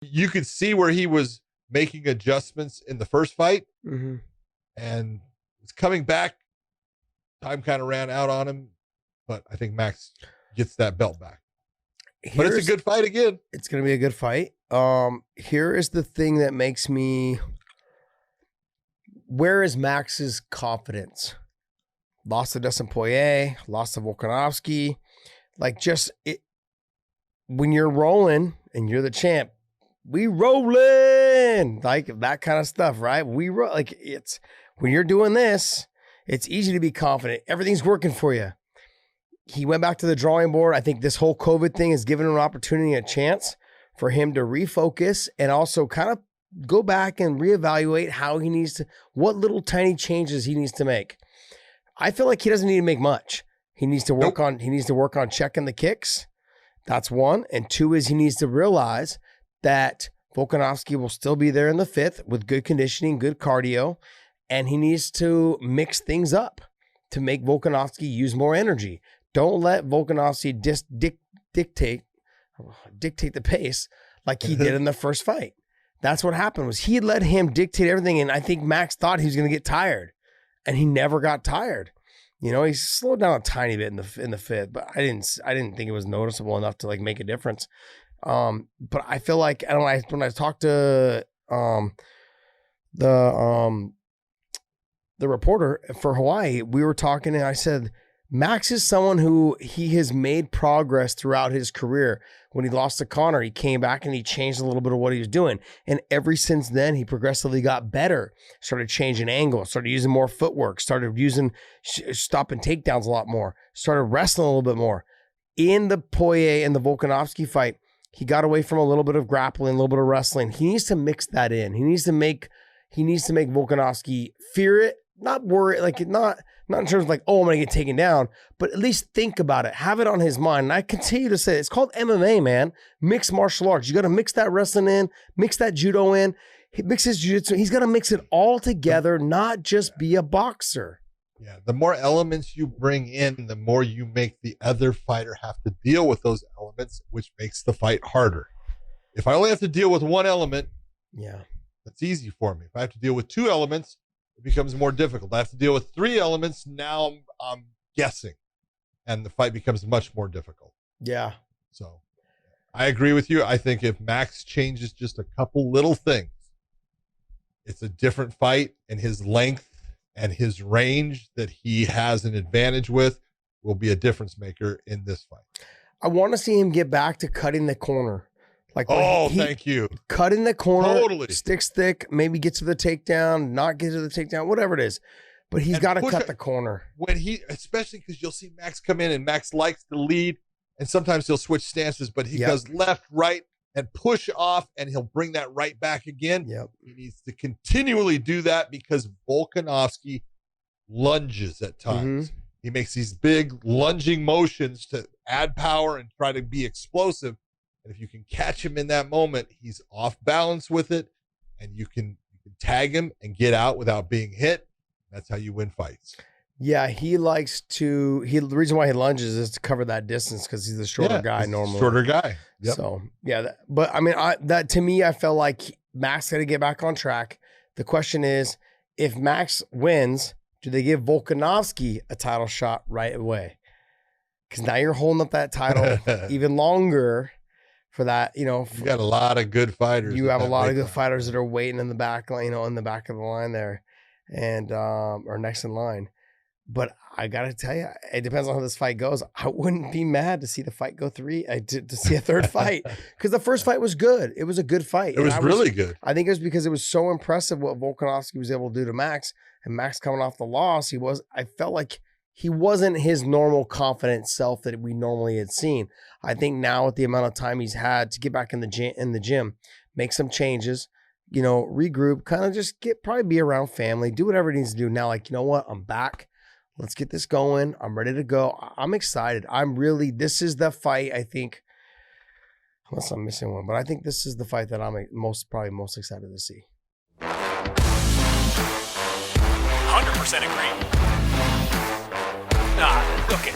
You could see where he was making adjustments in the first fight, Mm-hmm. and it's coming back. Time kind of ran out on him, but I think Max gets that belt back. But it's a good fight again. It's going to be a good fight. Here is the thing that makes me. Where is Max's confidence? Lost to Dustin Poirier, lost to Volkanovski. Like, just it. When you're rolling and you're the champ, we rolling, like that kind of stuff, right? Like, it's when you're doing this, it's easy to be confident. Everything's working for you. He went back to the drawing board. I think this whole COVID thing has given him an opportunity, a chance for him to refocus and also kind of go back and reevaluate how he needs to, what little tiny changes he needs to make. I feel like he doesn't need to make much. He needs to work on checking the kicks. That's one. And two is he needs to realize that Volkanovski will still be there in the fifth with good conditioning, good cardio, and he needs to mix things up to make Volkanovski use more energy. Don't let Volkanovski dictate the pace like he did in the first fight. That's what happened, was he let him dictate everything, and I think Max thought he was going to get tired, and he never got tired. You know, he slowed down a tiny bit in the fifth, but I didn't think it was noticeable enough to like make a difference. But I feel like when I talked to the reporter for Hawaii, we were talking, and I said, Max is someone who he has made progress throughout his career. When he lost to Conor, he came back and he changed a little bit of what he was doing. And ever since then, he progressively got better, started changing angles, started using more footwork, started using stopping takedowns a lot more, started wrestling a little bit more. In the Poirier and the Volkanovski fight, he got away from a little bit of grappling, a little bit of wrestling. He needs to mix that in. He needs to make Volkanovski fear it, not worry, like not in terms of like, oh, I'm going to get taken down, but at least think about it. Have it on his mind. And I continue to say, it's called MMA, man. Mixed martial arts. You got to mix that wrestling in, mix that judo in, mix his jiu-jitsu. He's got to mix it all together, not just be a boxer. Yeah, the more elements you bring in, the more you make the other fighter have to deal with those elements, which makes the fight harder. If I only have to deal with one element, yeah, that's easy for me. If I have to deal with two elements, it becomes more difficult. I have to deal with three elements. Now I'm guessing, and the fight becomes much more difficult. Yeah. So I agree with you. I think if Max changes just a couple little things, it's a different fight, and his length and his range that he has an advantage with will be a difference maker in this fight. I want to see him get back to cutting the corner. Like, thank you. Cut in the corner, totally. Sticks thick, maybe get to the takedown, not get to the takedown, whatever it is. But he's got to cut the corner. Especially because you'll see Max come in, and Max likes to lead, and sometimes he'll switch stances, but he goes left, right, and push off, and he'll bring that right back again. Yep. He needs to continually do that because Volkanovski lunges at times. Mm-hmm. He makes these big lunging motions to add power and try to be explosive. And if you can catch him in that moment, he's off balance with it, and you can tag him and get out without being hit. That's how you win fights. Yeah, he likes to. The reason why he lunges is to cover that distance because he's a shorter guy normally. Shorter guy. Yep. So yeah, but I mean, that to me, I felt like Max got to get back on track. The question is, if Max wins, do they give Volkanovski a title shot right away? Because now you're holding up that title even longer. For that, you got a lot of good fighters. You have a lot of good fighters that are waiting in the back, in the back of the line there, and or next in line. But I gotta tell you, it depends on how this fight goes. I wouldn't be mad to see the fight go to see a third fight, because the first fight was good. It was a good fight. It was really good. I think it was because it was so impressive what Volkanovski was able to do to Max, and Max coming off the loss, I felt like he wasn't his normal confident self that we normally had seen. I think now with the amount of time he's had to get back in the gym, make some changes, regroup, kind of just probably be around family, do whatever he needs to do. Now, like, you know what? I'm back. Let's get this going. I'm ready to go. I'm excited. This is the fight, I think, unless I'm missing one, but I think this is the fight that I'm probably most excited to see. 100% agree. Okay.